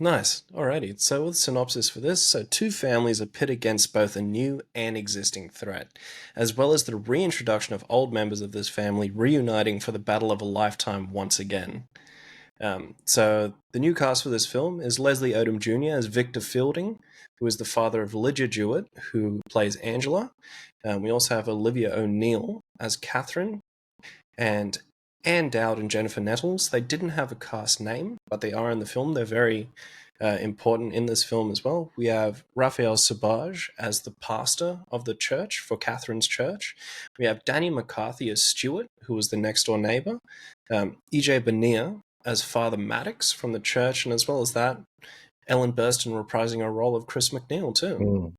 Nice. Alrighty. So, with synopsis for this, two families are pit against both a new and existing threat, as well as the reintroduction of old members of this family reuniting for the battle of a lifetime once again. So, the new cast for this film is Leslie Odom Jr. as Victor Fielding, who is the father of Lydia Jewett, who plays Angela. We also have Olivia O'Neill as Catherine, and Anne Dowd and Jennifer Nettles. They didn't have a cast name, but they are in the film. They're very important in this film as well. We have Raphael Sabaj as the pastor of the church for Catherine's church. We have Danny McCarthy as Stuart, who was the next door neighbor. E.J. Bonilla as Father Maddox from the church, and as well as that, Ellen Burstyn reprising her role of Chris McNeil too.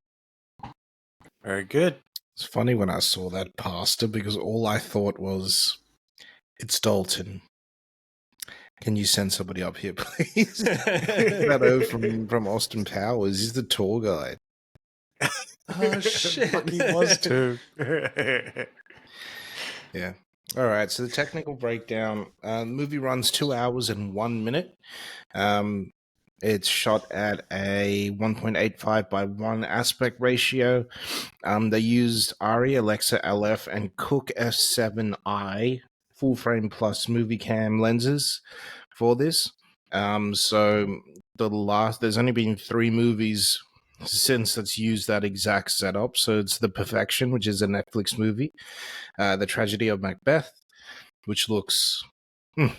Very good. It's funny when I saw that pastor because all I thought was, it's Dalton. Can you send somebody up here, please? That from Austin Powers. He's the tour guide. Oh, shit. He was too. Yeah. All right. So the technical breakdown. The movie runs 2 hours and 1 minute. It's shot at a 1.85 by 1 aspect ratio. They used ARRI, Alexa LF, and Cooke F7i full frame plus movie cam lenses for this. So there's only been 3 movies since it's used that exact setup. So it's The Perfection, which is a Netflix movie, The Tragedy of Macbeth, which looks It's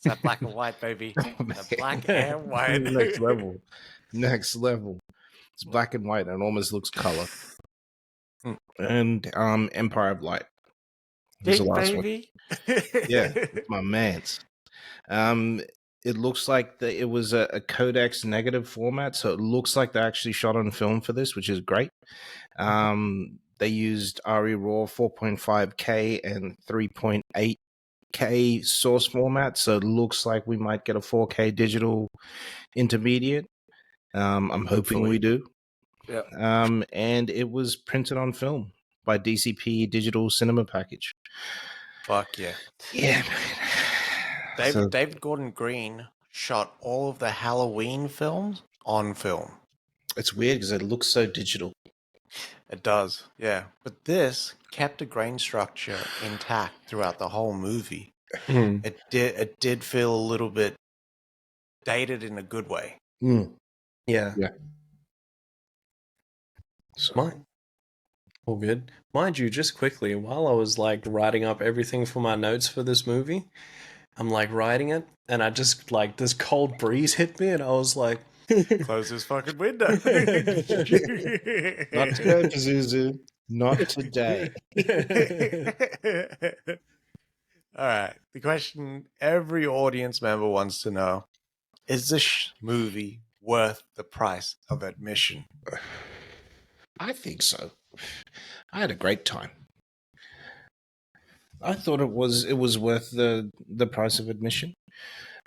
that black and white, baby. The black and white. Next level. It's black and white and it almost looks color. And Empire of Light. Big the last baby. One. Yeah, it's my man's. It looks like it was a Codex negative format, so it looks like they actually shot on film for this, which is great. They used ARRI RAW 4.5K and 3.8K source format, so it looks like we might get a 4K digital intermediate. I'm hoping we do. Yeah. And it was printed on film by DCP Digital Cinema Package. Fuck yeah. Yeah, man. David Gordon Green shot all of the Halloween films on film. It's weird because it looks so digital. It does, yeah. But this kept a grain structure intact throughout the whole movie. It did feel a little bit dated in a good way. Yeah. So. All good. Mind you, just quickly, while I was like writing up everything for my notes for this movie, I'm like writing it, and I just like this cold breeze hit me, and I was like, close this fucking window. Not today, Pazuzu. Not today. All right. The question every audience member wants to know: is this movie worth the price of admission? I think so. I had a great time. I thought it was worth the price of admission.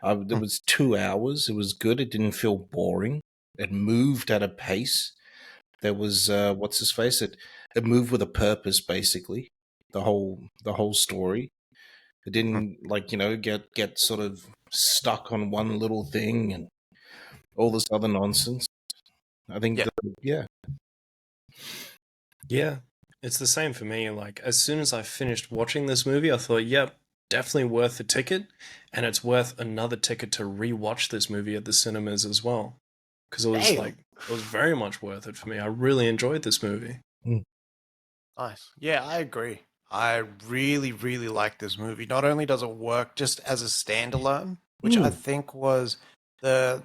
It was 2 hours. It was good. It didn't feel boring. It moved at a pace. There was what's his face? It moved with a purpose, basically. The whole story. It didn't get sort of stuck on one little thing and all this other nonsense. I think Yeah, it's the same for me. Like, as soon as I finished watching this movie, I thought, yep, definitely worth the ticket, and it's worth another ticket to rewatch this movie at the cinemas as well. Because it was very much worth it for me. I really enjoyed this movie. Nice. Yeah, I agree. I really, really like this movie. Not only does it work just as a standalone, which I think was the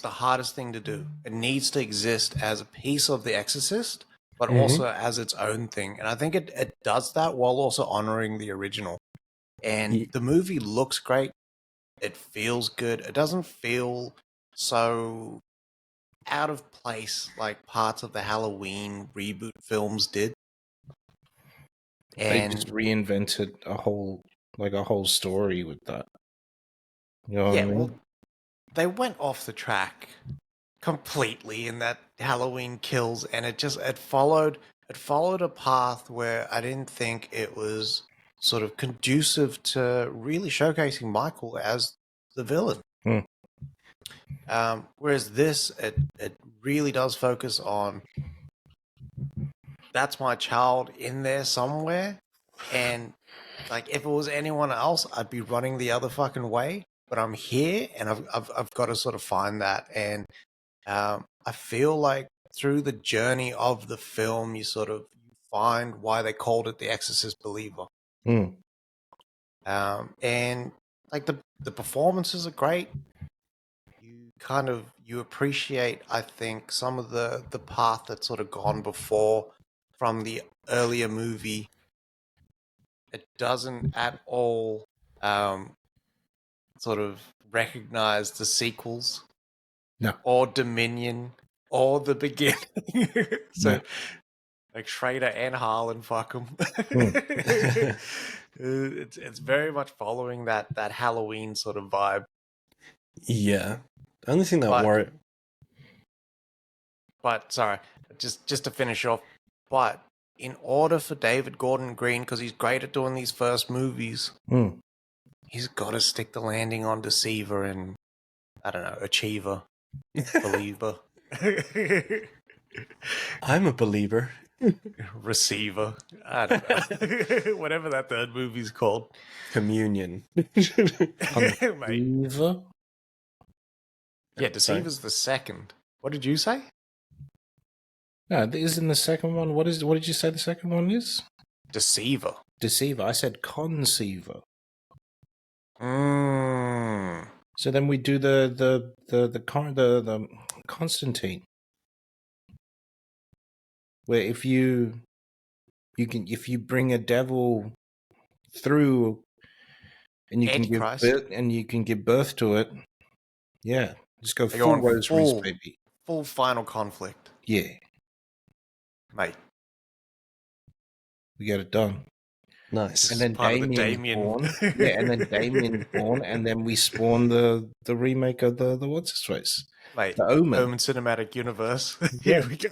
hardest thing to do. It needs to exist as a piece of The Exorcist, but also as its own thing. And I think it does that while also honoring the original. And the movie looks great. It feels good. It doesn't feel so out of place like parts of the Halloween reboot films did. And they just reinvented a whole story with that. You know what I mean? Well, they went off the track completely in that Halloween Kills, and it followed a path where I didn't think it was sort of conducive to really showcasing Michael as the villain. Whereas this, it really does focus on that's my child in there somewhere, and like if it was anyone else, I'd be running the other fucking way. But I'm here, and I've got to sort of find that, and I feel like through the journey of the film, you sort of find why they called it the Exorcist Believer. Mm. And like the performances are great. You appreciate, I think, some of the path that's sort of gone before from the earlier movie. It doesn't at all sort of recognize the sequels. No. Or Dominion or the beginning. So No. like Schrader and Harlan, fuck them. It's very much following that Halloween sort of vibe. Yeah. The only thing that But sorry, just to finish off. But in order for David Gordon Green, because he's great at doing these first movies, he's got to stick the landing on Deceiver and I don't know, Achiever, Believer. I'm a believer. Receiver. I don't know. Whatever that third movie's called. Communion. Mate. Deceiver? Yeah, Deceiver's the second. What did you say? No, isn't the second one. What did you say the second one is? Deceiver. Deceiver. I said conceiver. So then we do the Constantine, where if you bring a devil through and you can give birth to it, yeah, just go full Rosaries, baby. Full final conflict. Yeah, mate. We got it done. Nice. And then Damien born. Yeah, and then Damien born, and then we spawn the remake of the what's his face? Mate, the Omen. Omen Cinematic Universe. Yeah. Here we go.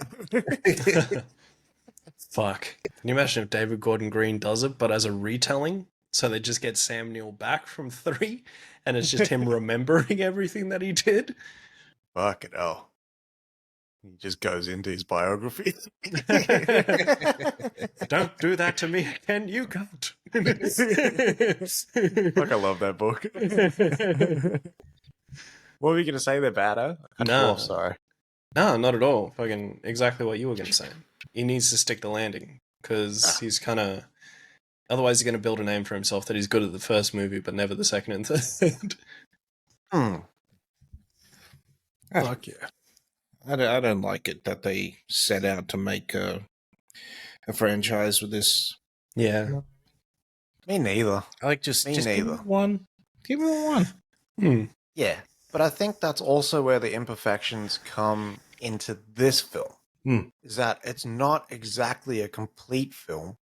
Fuck. Can you imagine if David Gordon Green does it, but as a retelling? So they just get Sam Neill back from 3, and it's just him remembering everything that he did? Fucking hell. He just goes into his biography. Don't do that to me again, you can't. Fuck, I love that book. What were you going to say there, Baddo? No. Sorry. No, not at all. Fucking exactly what you were going to say. He needs to stick the landing, because he's kind of... Otherwise, he's going to build a name for himself that he's good at the first movie, but never the second and third. Fuck yeah. I don't like it that they set out to make a franchise with this. Yeah. Me neither. I like just give it one. Give it one. Yeah, but I think that's also where the imperfections come into this film. Is that it's not exactly a complete film.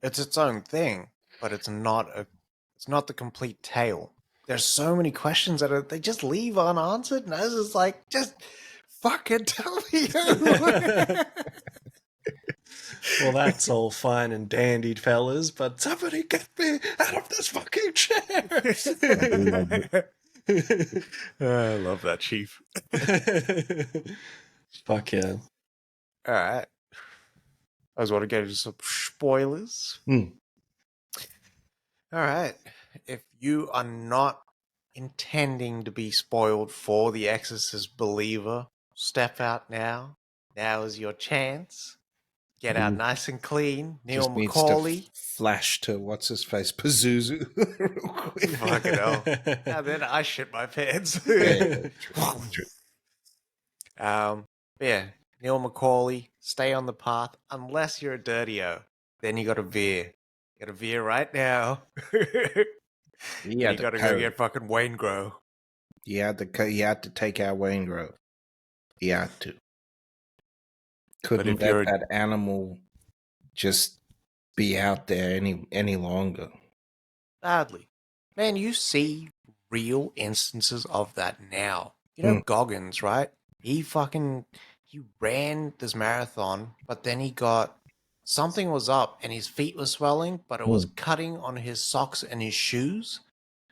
It's its own thing, but it's not the complete tale. There's so many questions that they just leave unanswered, and I was just like, just fucking tell me. Well, that's all fine and dandy, fellas, but somebody get me out of this fucking chair. I love that, Chief. Fuck yeah. All right. I just want to get into some spoilers. All right. If you are not intending to be spoiled for The Exorcist Believer, step out now. Now is your chance. Get out nice and clean. Neil McCauley. Flash to what's his face? Pazuzu. Real quick. Fucking hell. Now then I shit my pants. Yeah. Neil McCauley, stay on the path unless you're a dirty-o. Then you got to veer. You got to veer right now. You got to go get fucking Waingro. You had to take out Waingro. You had to. Couldn't let that animal just be out there any longer. Sadly. Man, you see real instances of that now. You know Goggins, right? He ran this marathon, but then he got... Something was up and his feet were swelling, but it was cutting on his socks and his shoes.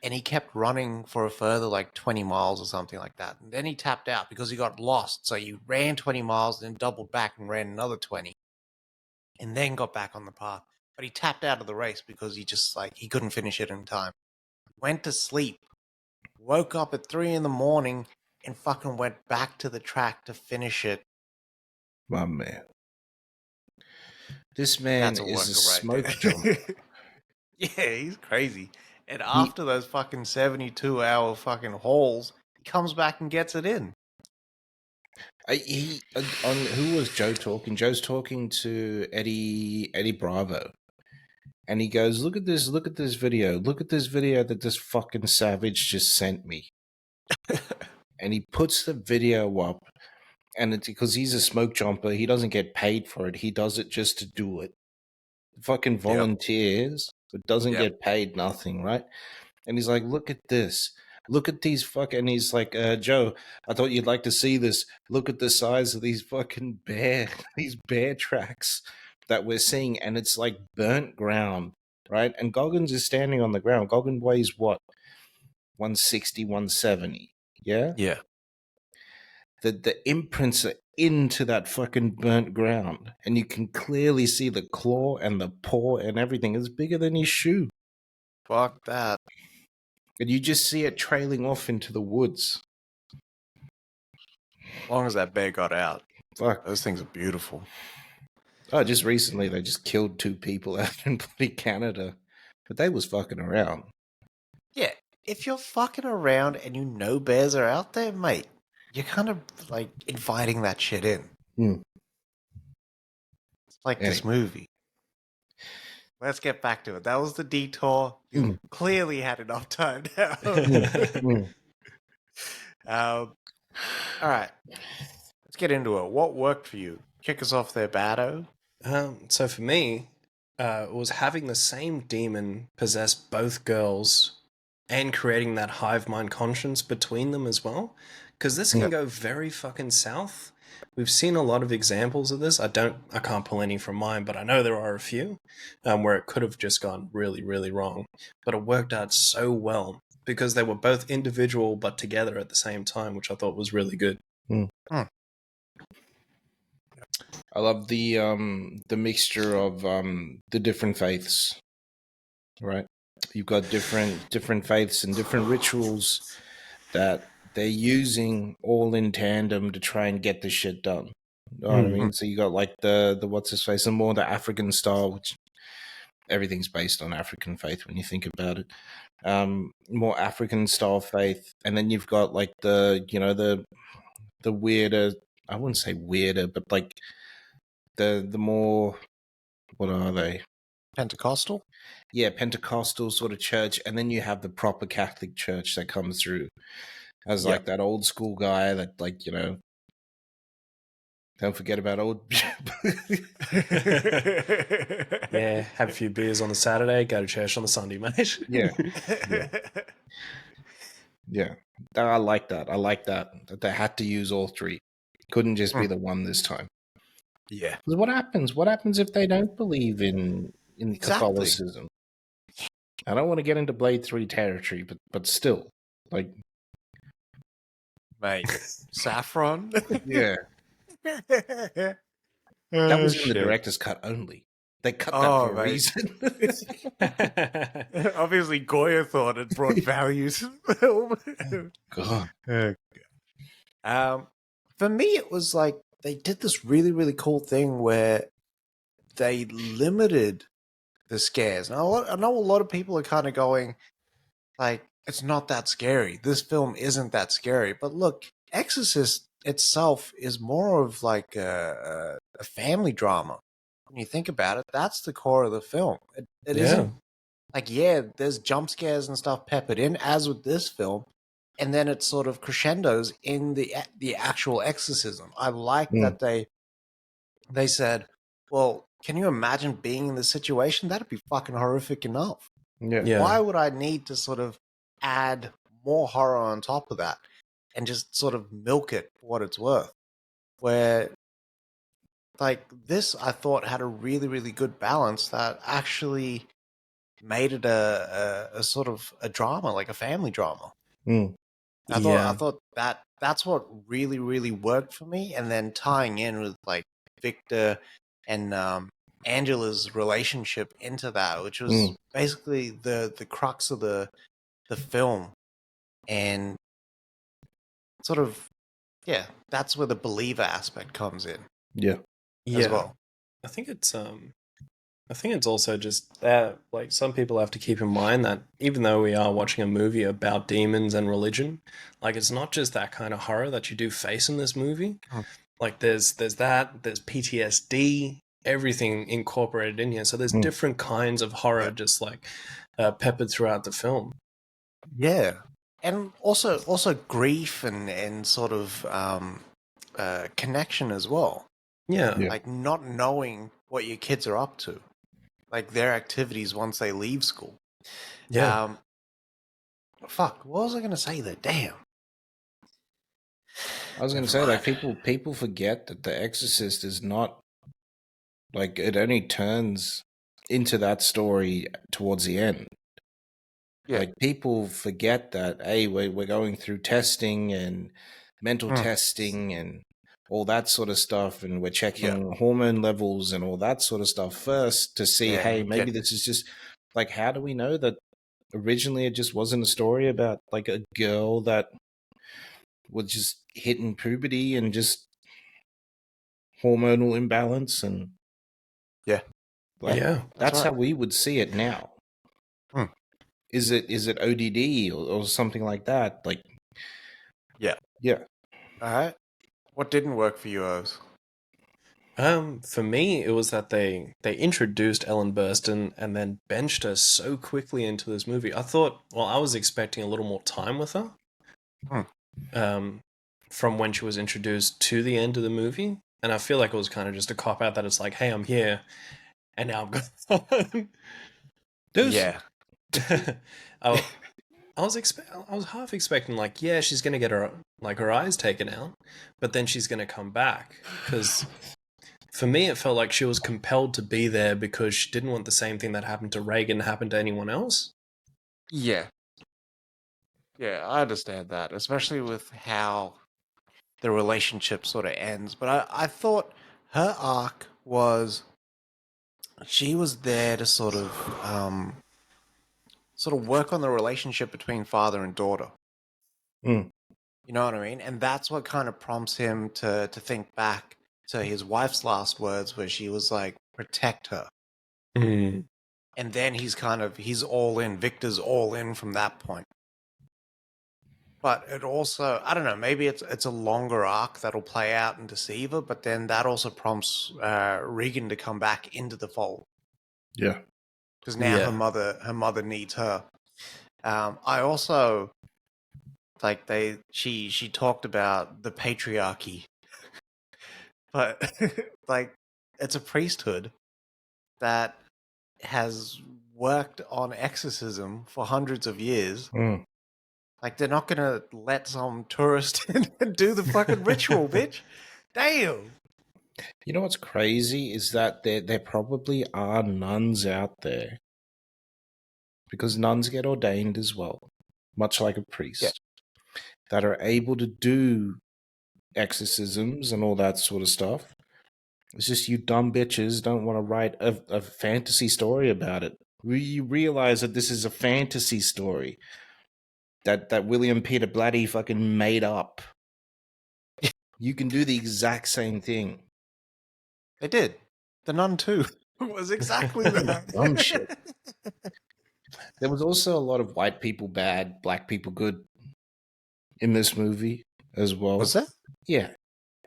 and he kept running for a further like 20 miles or something like that. And then he tapped out because he got lost. So he ran 20 miles, then doubled back and ran another 20, and then got back on the path. But he tapped out of the race because he just like he couldn't finish it in time. Went to sleep, woke up at 3 in the morning, and fucking went back to the track to finish it. My man. This man That's a is a worker right smoke there. jumper. Yeah, he's crazy. And He, after those fucking 72-hour fucking hauls, he comes back and gets it in. on who was Joe talking? Joe's talking to Eddie Bravo, and he goes, look at this video, look at this video that this fucking savage just sent me. And he puts the video up, and it's because he's a smoke jumper, he doesn't get paid for it, he does it just to do it. Fucking volunteers, but doesn't get paid nothing, right? And he's like, look at this. Look at these fucking, and he's like, Joe, I thought you'd like to see this. Look at the size of these fucking these bear tracks that we're seeing. And it's like burnt ground, right? And Goggins is standing on the ground. Goggins weighs what? 160, 170. Yeah? Yeah. The imprints are into that fucking burnt ground. And you can clearly see the claw and the paw and everything. It's bigger than his shoe. Fuck that. And you just see it trailing off into the woods. As long as that bear got out. Fuck. Those things are beautiful. Oh, just recently they just killed 2 people out in bloody Canada. But they was fucking around. Yeah, if you're fucking around and you know bears are out there, mate, you're kind of like inviting that shit in. Mm. It's like this movie. Let's get back to it. That was the detour. You clearly had enough time now. All right. Let's get into it. What worked for you? Kick us off there, Bado. So for me, it was having the same demon possess both girls and creating that hive mind conscience between them as well. Because this can go very fucking south. We've seen a lot of examples of this. I can't pull any from mine, but I know there are a few where it could have just gone really, really wrong. But it worked out so well because they were both individual but together at the same time, which I thought was really good. I love the mixture of the different faiths. Right? You've got different faiths and different rituals that they're using all in tandem to try and get the shit done. You know what I mean? So you got like the what's his face, and more the African style, which everything's based on African faith when you think about it. More African style faith, and then you've got like the weirder. I wouldn't say weirder, but like the more, what are they? Pentecostal? Yeah, Pentecostal sort of church, and then you have the proper Catholic church that comes through as like that old school guy that, like, don't forget about old. Yeah, have a few beers on the Saturday, go to church on the Sunday, mate. Yeah. I like that. That they had to use all 3. Couldn't just be the one this time. Yeah. Because what happens? What happens if they don't believe in Catholicism? I don't want to get into Blade 3 territory, but still, like, mate, saffron. Yeah. That was in the director's cut only. They cut that for a reason. Obviously, Goya thought it brought value to the film. God. For me, it was like they did this really, really cool thing where they limited the scares. Now, I know a lot of people are kind of going, like, it's not that scary. This film isn't that scary. But look, Exorcist itself is more of like a family drama. When you think about it, that's the core of the film. It isn't like, there's jump scares and stuff peppered in, as with this film, and then it sort of crescendos in the actual exorcism. I like that they said, well, can you imagine being in this situation? That'd be fucking horrific enough. Yeah. Why would I need to sort of add more horror on top of that and just sort of milk it for what it's worth? Where, like, this, I thought had a really, really good balance that actually made it a sort of a drama, like a family drama. Mm. I Yeah. thought that's what really, really worked for me. And then tying in with like Victor and Angela's relationship into that, which was basically the crux of the film. And sort of, yeah, that's where the believer aspect comes in Yeah. as well. I think it's also just that, like, some people have to keep in mind that even though we are watching a movie about demons and religion, like, it's not just that kind of horror that you do face in this movie. Like, there's PTSD, everything incorporated in here. So there's different kinds of horror just like peppered throughout the film. Yeah. And also grief and sort of connection as well. Yeah. Yeah. Like not knowing what your kids are up to, like their activities once they leave school. Yeah. Fuck, what was I going to say there? Damn. I was going to say, like, people forget that The Exorcist is not, like, it only turns into that story towards the end. Yeah. Like, people forget that, hey, we're going through testing and mental testing and all that sort of stuff, and we're checking hormone levels and all that sort of stuff first to see, hey, maybe this is just, like, how do we know that originally it just wasn't a story about, like, a girl that was just hitting puberty and just hormonal imbalance and that's how we would see it now. Is it ODD or something like that? Like, yeah. All right. What didn't work for you, Oz? For me, it was that they introduced Ellen Burstyn and then benched her so quickly into this movie. I was expecting a little more time with her. From when she was introduced to the end of the movie, and I feel like it was kind of just a cop out that it's like, hey, I'm here, and now I'm gone. Yeah. I was half expecting, like, yeah, she's gonna get her eyes taken out, but then she's gonna come back, because for me it felt like she was compelled to be there because she didn't want the same thing that happened to Reagan happen to anyone else. Yeah. Yeah, I understand that, especially with how the relationship sort of ends. But I thought her arc was she was there to sort of work on the relationship between father and daughter. You know what I mean? And that's what kind of prompts him to think back to his wife's last words, where she was like, "Protect her." And then he's all in. Victor's all in from that point. But it also, I don't know, maybe it's a longer arc that'll play out in Deceiver, but then that also prompts Regan to come back into the fold. Yeah. Because now her mother needs her. I also like she talked about the patriarchy. But like it's a priesthood that has worked on exorcism for hundreds of years. Like, they're not gonna let some tourist do the fucking ritual, bitch. Damn. You know what's crazy is that there probably are nuns out there, because nuns get ordained as well, much like a priest, that are able to do exorcisms and all that sort of stuff. It's just you dumb bitches don't want to write a fantasy story about it. You realize that this is a fantasy story that William Peter Blatty fucking made up. You can do the exact same thing. They did. The Nun 2 was exactly that. Dumb shit. There was also a lot of white people bad, black people good in this movie as well. Was there? Yeah.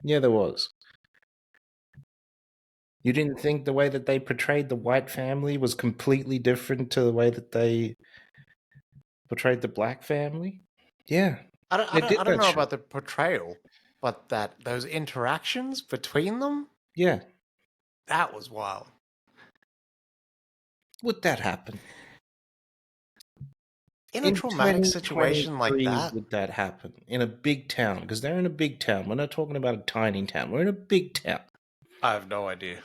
Yeah, there was. You didn't think the way that they portrayed the white family was completely different to the way that they portrayed the black family? Yeah. I don't know about the portrayal, but that those interactions between them? Yeah. That was wild. Would that happen? In a traumatic situation like that? Would that happen? In a big town? Because they're in a big town. We're not talking about a tiny town. We're in a big town. I have no idea.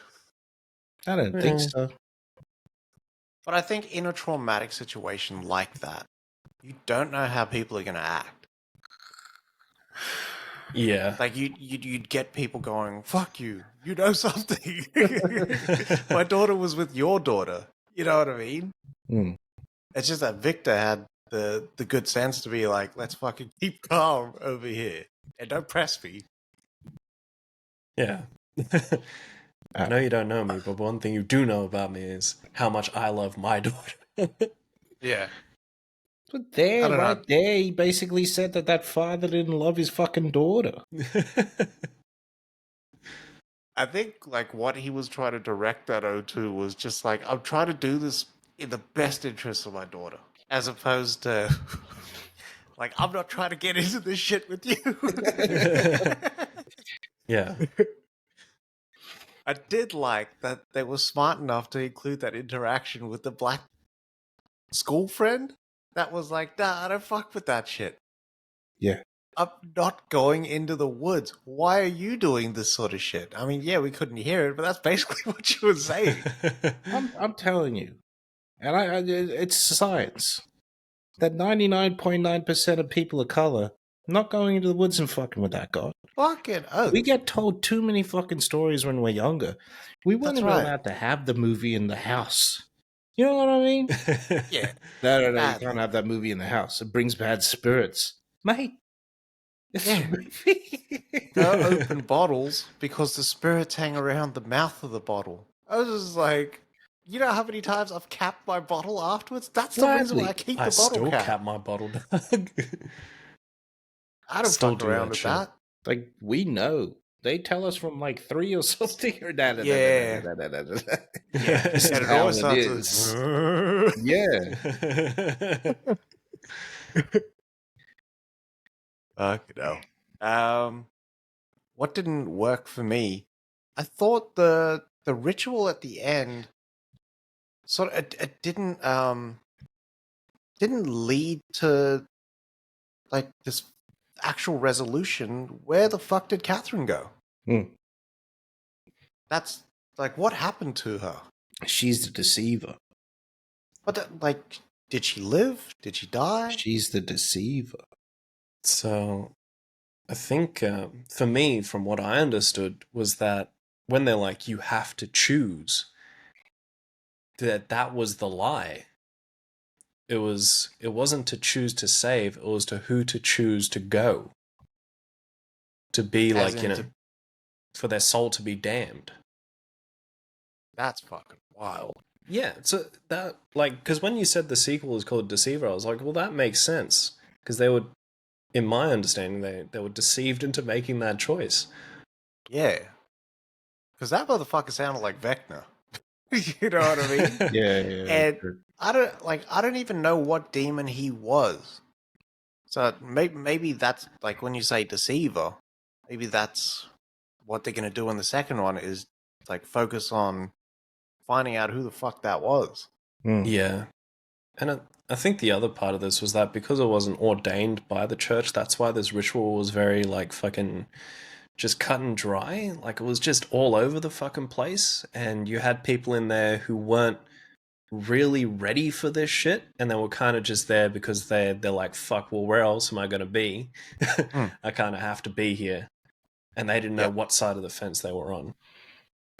I don't think so. But I think in a traumatic situation like that, you don't know how people are going to act. Yeah. Like you'd get people going, "Fuck you, you know something." My daughter was with your daughter. You know what I mean? Hmm. It's just that Victor had the good sense to be like, "Let's fucking keep calm over here and don't press me." Yeah. I know you don't know me, but one thing you do know about me is how much I love my daughter. Yeah, But I there, don't know. right there, he basically said that that father didn't love his fucking daughter. I think like what he was trying to direct that O2 was just like, I'm trying to do this in the best interest of my daughter, as opposed to like, I'm not trying to get into this shit with you. Yeah. I did like that they were smart enough to include that interaction with the black school friend. That was like, nah, I don't fuck with that shit. Yeah. I'm not going into the woods. Why are you doing this sort of shit? I mean, yeah, we couldn't hear it, but that's basically what she was saying. I'm telling you, and it's science that 99.9% of people of color not going into the woods and fucking with that god. Fucking We oath. get told too many fucking stories when we're younger. We weren't That's even right. allowed to have the movie in the house. You know what I mean? Yeah. No, you Badly. can't have that movie in the house. It brings bad spirits. Mate, it's Yeah. a movie. Don't open bottles because the spirits hang around the mouth of the bottle. I was just like, you know how many times I've capped my bottle afterwards? That's the reason why I Gladly. keep I the bottle still cap. cap my bottle, dog. I don't Still fuck do around that with shit. that. Like, we know. They tell us from like 3 or something. Or nah, nah, nah, nah, nah, Yeah. nah, nah, nah, nah, nah. Yeah. This And is it how always it starts is. with... Yeah. Fuck no. What didn't work for me? I thought the ritual at the end sort of it didn't lead to like this actual resolution. Where the fuck did Catherine go? Hmm. That's like what happened to her? She's the deceiver. Like, did she live? Did she die? She's the deceiver. So, I think for me, from what I understood, was that when they're like, you have to choose, that was the lie. It wasn't to choose to save, it was to who to choose to go. To be As like, in, to, for their soul to be damned. that's fucking wild. Yeah, so that like because when you said the sequel is called Deceiver, I was like, well, that makes sense because they would, in my understanding, they were deceived into making that choice. Yeah, because that motherfucker sounded like Vecna. You know what I mean? Yeah. And I don't even know what demon he was. So maybe that's like when you say deceiver, maybe that's what they're gonna do in the second one is like focus on finding out who the fuck that was. Hmm. Yeah, and I think the other part of this was that because it wasn't ordained by the church, that's why this ritual was very like fucking just cut and dry. Like it was just all over the fucking place, and you had people in there who weren't really ready for this shit, and they were kind of just there because they're like, fuck, well, where else am I gonna be? Hmm. I kind of have to be here, and they didn't know Yep. what side of the fence they were on.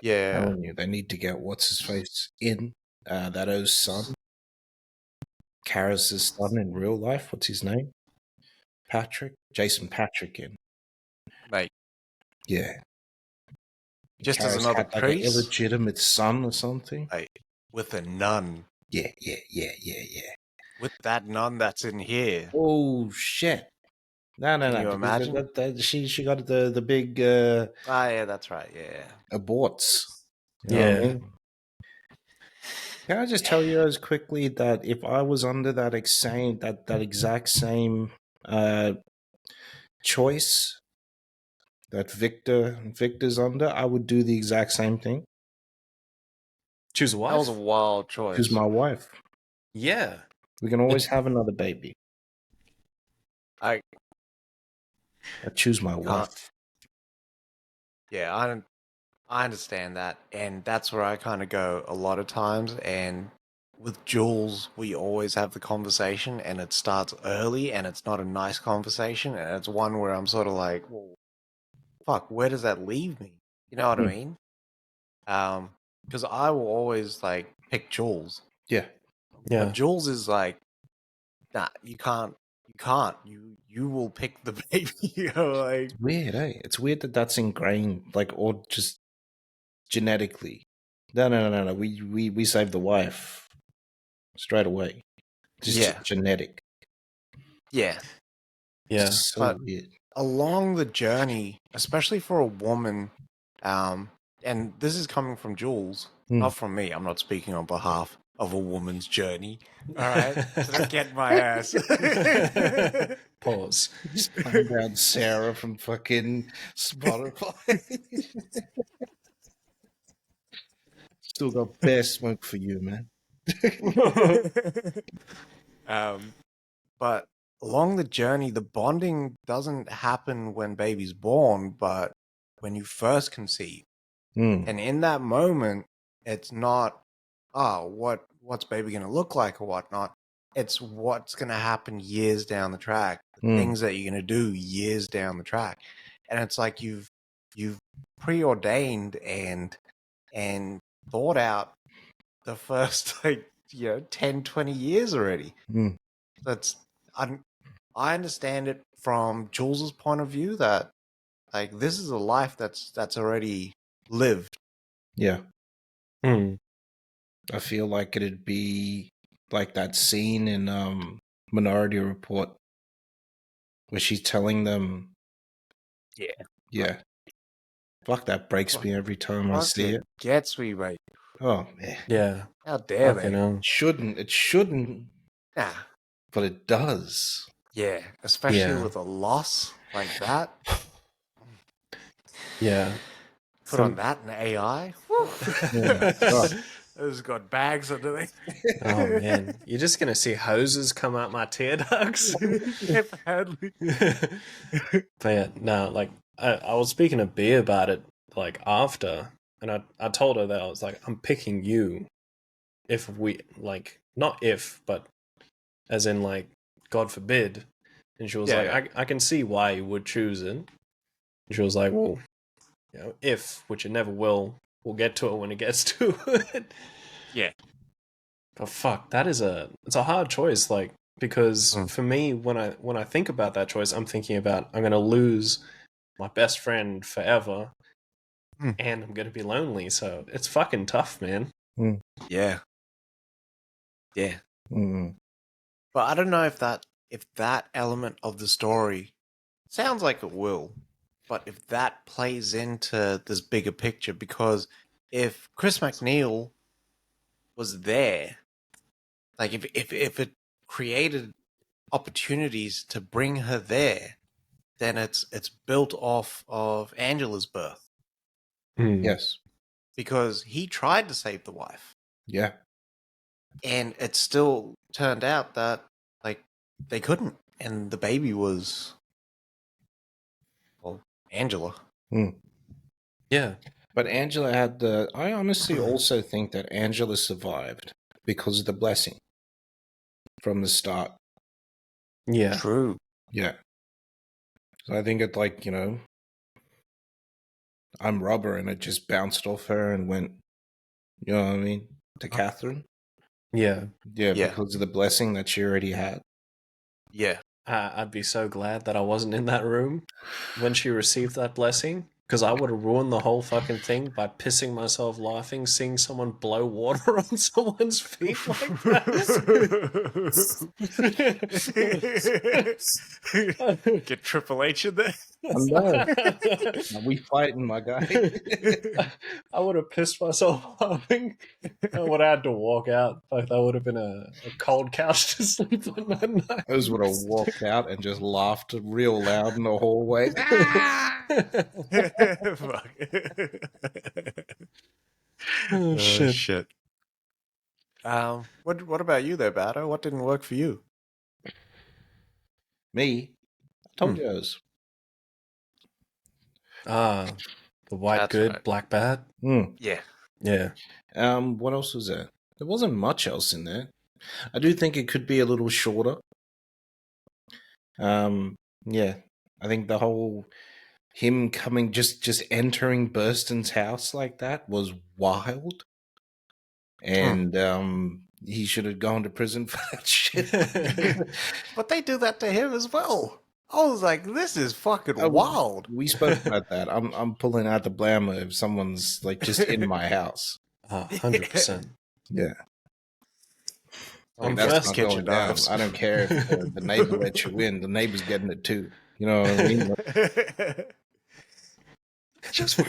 Yeah. Telling you, they need to get what's his face in that O's son, Karras' son in real life. What's his name? Jason Patrick in. Mate. Yeah, Just as Karras another had like an priest, illegitimate son or something. mate, with a nun. Yeah. With that nun that's in here. Oh shit! No, Can you because imagine? she got the big Ah, yeah, that's right. Yeah. aborts. You know what I Yeah. mean? Can I just tell you as quickly that if I was under that exact same choice that Victor's under, I would do the exact same thing. Choose a That was a wife. wild Choose choice. my wife. Yeah. We can always have another baby. I Choose my can't. wife. Yeah, I understand that, and that's where I kind of go a lot of times. And with Jules, we always have the conversation, and it starts early, and it's not a nice conversation, and it's one where I'm sort of like, well, fuck, where does that leave me? You know what I mean? Because I will always like pick Jules, Yeah. Yeah. but Jules is like, nah, you can't. You will pick the baby. You know, like, It's weird, eh? It's weird that that's ingrained, like, or just genetically. No. We saved the wife straight away. Just yeah, genetic. yeah. Yeah. So But weird. along the journey, especially for a woman, and this is coming from Jules, not from me. I'm not speaking on behalf of a woman's journey. All right, so don't get my ass. Pause. Just found out Sarah from fucking Spotify. Still got bear smoke for you, man. But along the journey, the bonding doesn't happen when baby's born, but when you first conceive. And in that moment, it's not, what's baby going to look like or whatnot. It's what's going to happen years down the track, the things that you're going to do years down the track. And it's like you've preordained and thought out the first 10, 20 years already. That's I understand it from Jules's point of view that like this is a life that's already lived. Yeah. Mm. I feel like it'd be like that scene in Minority Report where she's telling them. Yeah. Fuck, that breaks me every time I see it. Gets me, mate. Oh man. Yeah. How dare Fucking they? hell. It shouldn't, Nah. but it does. Yeah, especially Yeah. with a loss like that. Yeah. Put on that in AI. It's got bags underneath. Oh man, you're just gonna see hoses come out my tear ducts. Badly. But yeah, no, like I was speaking to B about it like after, and I told her that I was like, I'm picking you if we like not if, but as in like God forbid. And she was like, I can see why you would choose it. And she was like, well, you know, if, which it never will, we'll get to it when it gets to it. Yeah. But fuck, it's a hard choice, like, because for me, when I think about that choice, I'm thinking about I'm gonna lose my best friend forever, and I'm gonna be lonely. So it's fucking tough, man. Yeah. Yeah. But I don't know if that element of the story sounds like it will, but if that plays into this bigger picture, because if Chris McNeil was there, like if it created opportunities to bring her there, then it's built off of Angela's birth. Yes. Because he tried to save the wife. Yeah. And it still turned out that like they couldn't. And the baby was Angela. Yeah. But Angela had I honestly also think that Angela survived because of the blessing from the start. Yeah. True. Yeah. So I think it like, I'm rubber and it just bounced off her and went, you know what I mean, to Catherine. Yeah. Yeah, because of the blessing that she already had. Yeah. I'd be so glad that I wasn't in that room when she received that blessing, because I would have ruined the whole fucking thing by pissing myself laughing, seeing someone blow water on someone's feet like that. Get Triple H in there. I know. We fighting, my guy. I would have pissed myself laughing. I would have had to walk out. Like, that would have been a cold couch to sleep on that night. I just would have walked out and just laughed real loud in the hallway. Fuck. Oh, shit. What about you there, Bato? What didn't work for you? Me? I told you I was. The white That's good, right. black bad. Yeah. Yeah. What else was there? There wasn't much else in there. I do think it could be a little shorter. Yeah, I think the whole him coming just entering Burston's house like that was wild, and he should have gone to prison for that shit. But they do that to him as well. I was like, this is fucking Oh, wild. We spoke about that. I'm pulling out the blammer if someone's like just in my house. 100%. Yeah. I'm That's first not get your going down. knives. I don't care if the neighbor lets you in. The neighbor's getting it too. You know what I mean? Just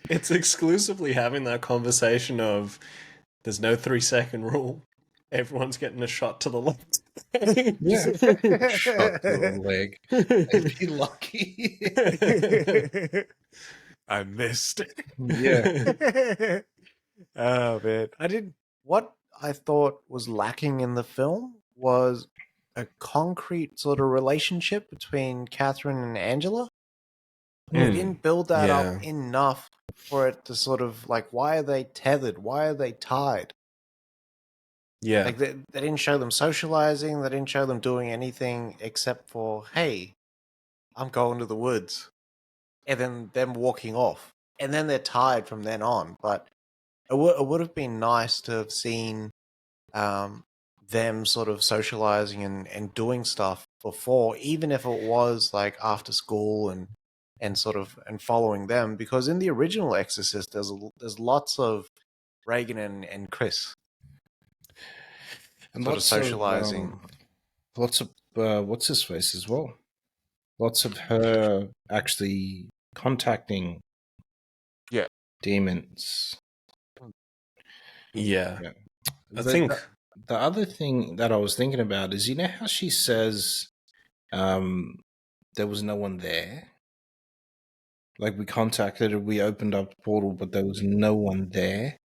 it's exclusively having that conversation of there's no 3-second rule. Everyone's getting a shot to the left. Yeah. Shot to the leg. I'd be lucky. I missed. Yeah. Oh man, what I thought was lacking in the film was a concrete sort of relationship between Catherine and Angela. They didn't build that up enough for it to sort of like, why are they tethered? Why are they tied? Yeah. Like they didn't show them socializing. They didn't show them doing anything except for, hey, I'm going to the woods, and then them walking off, and then they're tied from then on. But it would have been nice to have seen them sort of socializing and doing stuff before, even if it was like after school and sort of and following them, because in the original Exorcist there's lots of Reagan and Chris And sort of socializing. Lots of what's his face as well. Lots of her actually contacting demons. Yeah. I The- think the other thing that I was thinking about is, you know how she says there was no one there? Like, we contacted her, we opened up the portal, but there was no one there.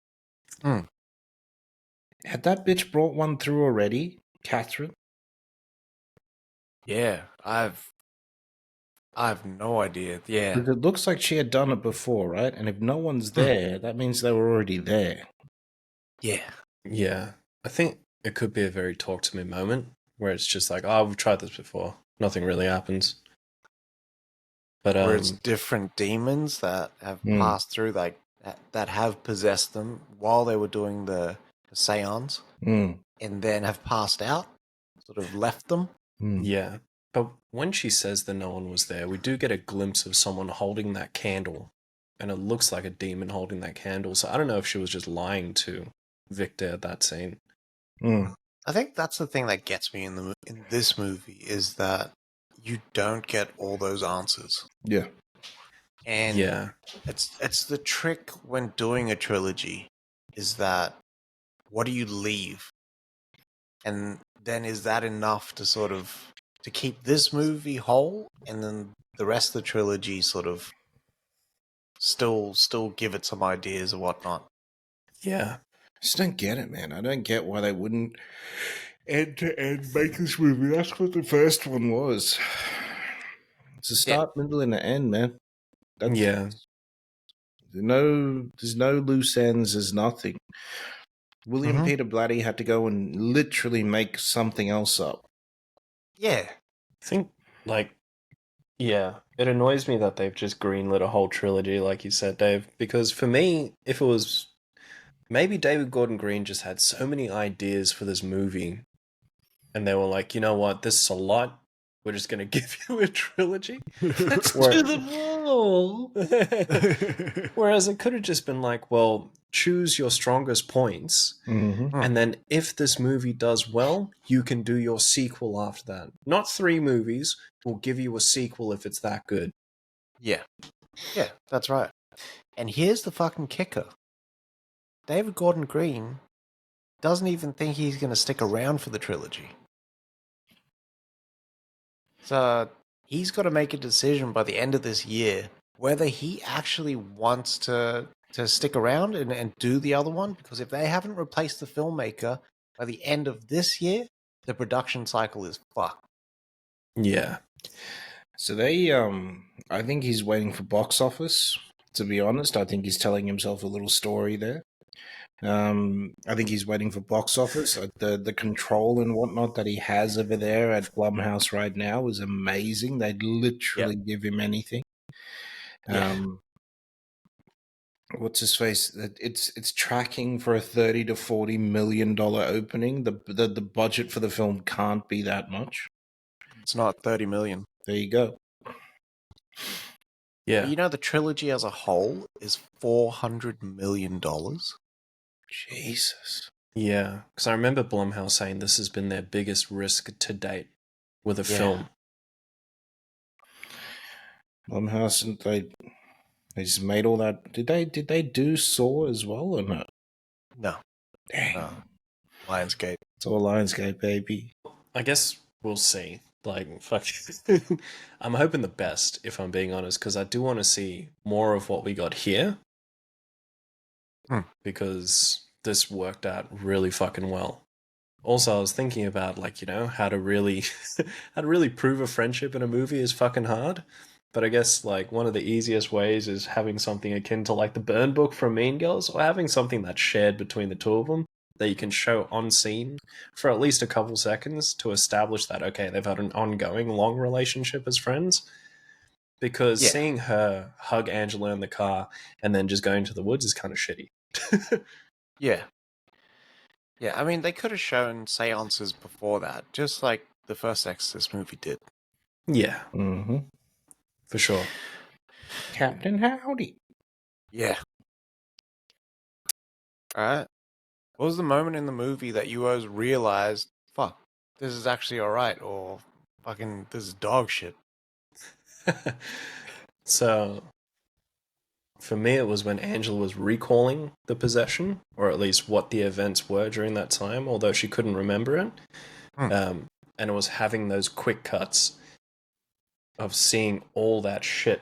Had that bitch brought one through already, Catherine? Yeah, I've no idea. Yeah. 'Cause it looks like she had done it before, right? And if no one's there, that means they were already there. Yeah. Yeah. I think it could be a very talk to me moment where it's just like, oh, we've tried this before. Nothing really happens. But Where it's different demons that have passed through, like that have possessed them while they were doing the seance, and then have passed out, sort of left them. Yeah. But when she says that no one was there, we do get a glimpse of someone holding that candle, and it looks like a demon holding that candle. So I don't know if she was just lying to Victor at that scene. I think that's the thing that gets me in this movie, is that you don't get all those answers. Yeah. And yeah, it's the trick when doing a trilogy, is that what do you leave? And then is that enough to sort of to keep this movie whole, and then the rest of the trilogy sort of still give it some ideas or whatnot? yeah. I just don't get it, man. I don't get why they wouldn't end to end make this movie. That's what the first one was. It's a start, middle, and an end, man. Yeah. There's no loose ends. There's nothing. William Peter Blatty had to go and literally make something else up. Yeah. I think, like, yeah, it annoys me that they've just greenlit a whole trilogy, like you said, Dave, because for me, if it was maybe David Gordon Green just had so many ideas for this movie, and they were like, you know what, this is a lot. We're just going to give you a trilogy. Let's do them all. Whereas it could have just been like, well, choose your strongest points, and then if this movie does well, you can do your sequel after that. Not 3 movies. We'll give you a sequel if it's that good. Yeah. Yeah, that's right. And here's the fucking kicker. David Gordon Green doesn't even think he's going to stick around for the trilogy. So he's got to make a decision by the end of this year whether he actually wants to stick around and do the other one, because if they haven't replaced the filmmaker by the end of this year, the production cycle is fucked. Yeah. So they, I think he's waiting for box office to be honest. I think he's telling himself a little story there. I think he's waiting for box office. The control and whatnot that he has over there at Blumhouse right now is amazing. They'd literally give him anything. What's his face? It's tracking for a $30 to $40 million opening. The budget for the film can't be that much. It's not 30 million. There you go. Yeah. You know, the trilogy as a whole is $400 million. Jesus. Yeah, because I remember Blumhouse saying this has been their biggest risk to date with a film. Blumhouse, and they just made all that. Did they do Saw as well or not? No. Dang. No. Lionsgate. It's all Lionsgate, baby. I guess we'll see. Like, fuck. I'm hoping the best, if I'm being honest, because I do want to see more of what we got here. Because this worked out really fucking well. Also, I was thinking about, like, you know, how to really prove a friendship in a movie is fucking hard. But I guess, like, one of the easiest ways is having something akin to, like, the burn book from Mean Girls, or having something that's shared between the two of them that you can show on scene for at least a couple seconds to establish that, okay, they've had an ongoing long relationship as friends. Because seeing her hug Angela in the car and then just going to the woods is kind of shitty. Yeah. Yeah, I mean, they could have shown seances before that, just like the first Exorcist movie did. Yeah. Mm-hmm. For sure. Captain Howdy. Yeah. Alright. What was the moment in the movie that you always realized, fuck, this is actually alright, or fucking, this is dog shit? So, for me, it was when Angela was recalling the possession, or at least what the events were during that time, although she couldn't remember it. And it was having those quick cuts of seeing all that shit,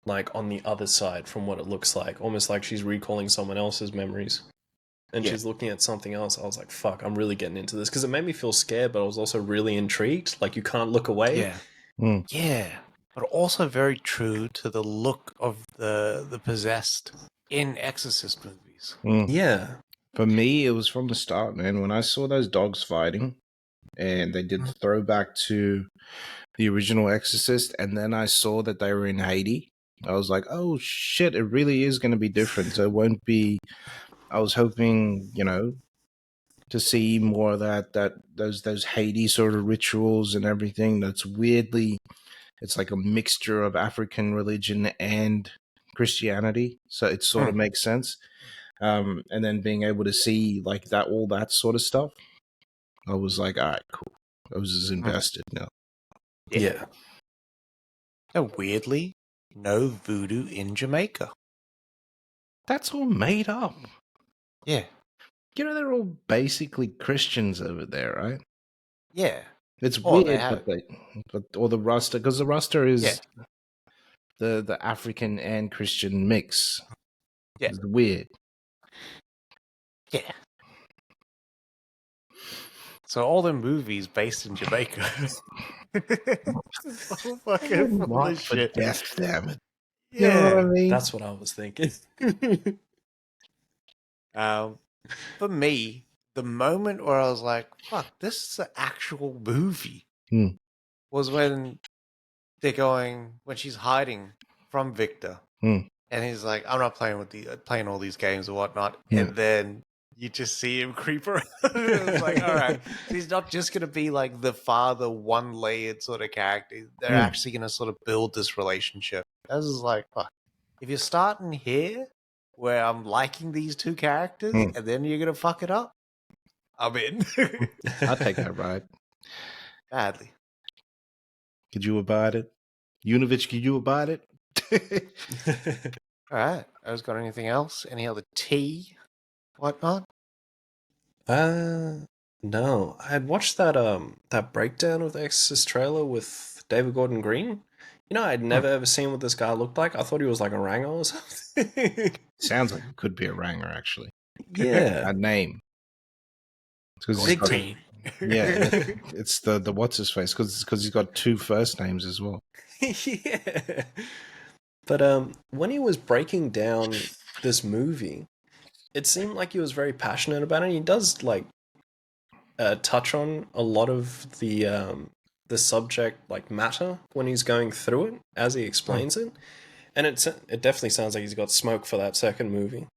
like, on the other side from what it looks like. Almost like she's recalling someone else's memories. And she's looking at something else. I was like, fuck, I'm really getting into this. Because it made me feel scared, but I was also really intrigued. Like, you can't look away. Yeah. Yeah. But also very true to the look of the possessed in Exorcist movies. Yeah. For me, it was from the start, man. When I saw those dogs fighting, and they did the throwback to the original Exorcist, and then I saw that they were in Haiti, I was like, oh shit, it really is going to be different. So it won't be... I was hoping, you know, to see more of those Haiti sort of rituals and everything. That's weirdly, it's like a mixture of African religion and Christianity, so it sort of makes sense. And then being able to see like that, all that sort of stuff, I was like, all right, cool. I was just invested now. Yeah. And weirdly, no voodoo in Jamaica. That's all made up. Yeah. You know, they're all basically Christians over there, right? Yeah. It's Oh, weird, or the Rasta, because the Rasta is the African and Christian mix. Yeah. It's weird. Yeah. So all the movies based in Jamaica. So fucking full of shit. Death, damn it. Yeah. You know what I mean? That's what I was thinking. For me, the moment where I was like, fuck, this is an actual movie, was when when she's hiding from Victor. And he's like, I'm not playing all these games or whatnot. And then you just see him creep around. It's like, all right, he's not just going to be like the father, one-layered sort of character. They're actually going to sort of build this relationship. I was like, fuck, if you're starting here, where I'm liking these two characters, and then you're going to fuck it up, I'm in. I'll take that ride. Badly. Could you abide it? Unovich, could you abide it? All right. I was got anything else? Any other tea? Whatnot? No. I had watched that breakdown of the Exorcist trailer with David Gordon Green. You know, I'd never ever seen what this guy looked like. I thought he was like a ranger or something. Sounds like it could be a ranger, actually. Yeah. A name. Big T. Yeah, it's the what's his face, because he's got two first names as well. Yeah. But when he was breaking down this movie, it seemed like he was very passionate about it. He does like touch on a lot of the subject like matter when he's going through it as he explains it, and it definitely sounds like he's got smoke for that second movie.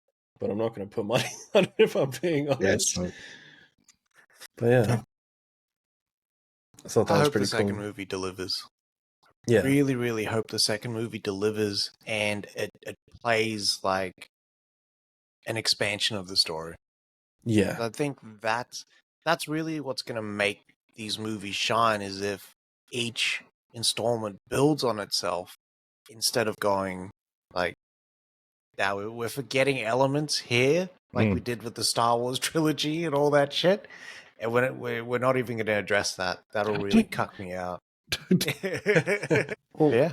But I'm not going to put money on it if I'm being honest. Yes. But yeah, I thought that I was hope the pretty second cool. movie delivers. Yeah, Really, really hope the second movie delivers and it plays like an expansion of the story. yeah, I think that's really what's going to make these movies shine, is if each installment builds on itself instead of going like, now we're forgetting elements here, like we did with the Star Wars trilogy and all that shit, and we're not even going to address that. That'll really cuck me out. Well, Yeah.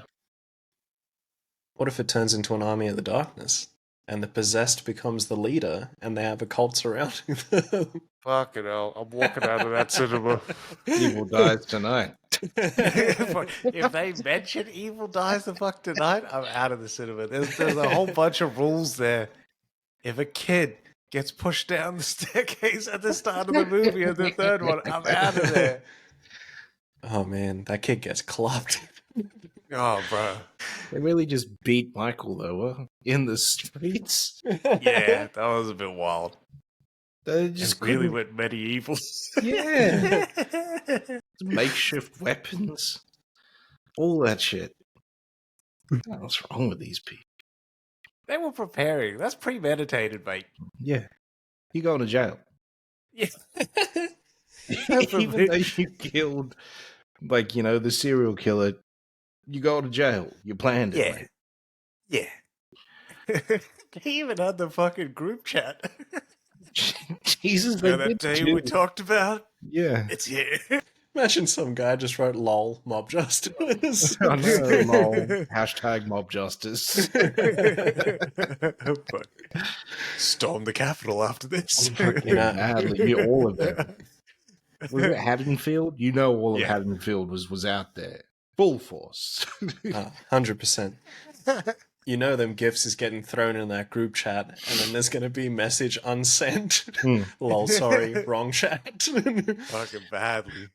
what if it turns into an army of the darkness and the possessed becomes the leader and they have a cult surrounding them? Fucking hell, I'm walking out of that cinema. Evil dies tonight. If they mention evil dies the fuck tonight, I'm out of the cinema. There's a whole bunch of rules there. If a kid gets pushed down the staircase at the start of the movie or the third one, I'm out of there. Oh man, that kid gets clubbed. Oh, bro. They really just beat Michael, though, in the streets. Yeah, that was a bit wild. They just Just really couldn't- went medieval. Yeah. Makeshift weapons. All that shit. What's wrong with these people? They were preparing. That's premeditated, mate. Yeah. You going to jail. Yeah. Even though you killed, like, the serial killer, you go to jail. You planned it, mate. Yeah. They even had the fucking group chat. Jesus, they that did day too. we talked about, Yeah. it's here. Imagine some guy just wrote "lol mob justice." I know, lol. Hashtag mob justice. Storm the Capitol after this. Badly. All of them. Was it Haddonfield? All of Yeah. Haddonfield was out there. Full force. 100%. Them gifts is getting thrown in that group chat, and then there's going to be message unsent. Lol, sorry, wrong chat. Fucking badly.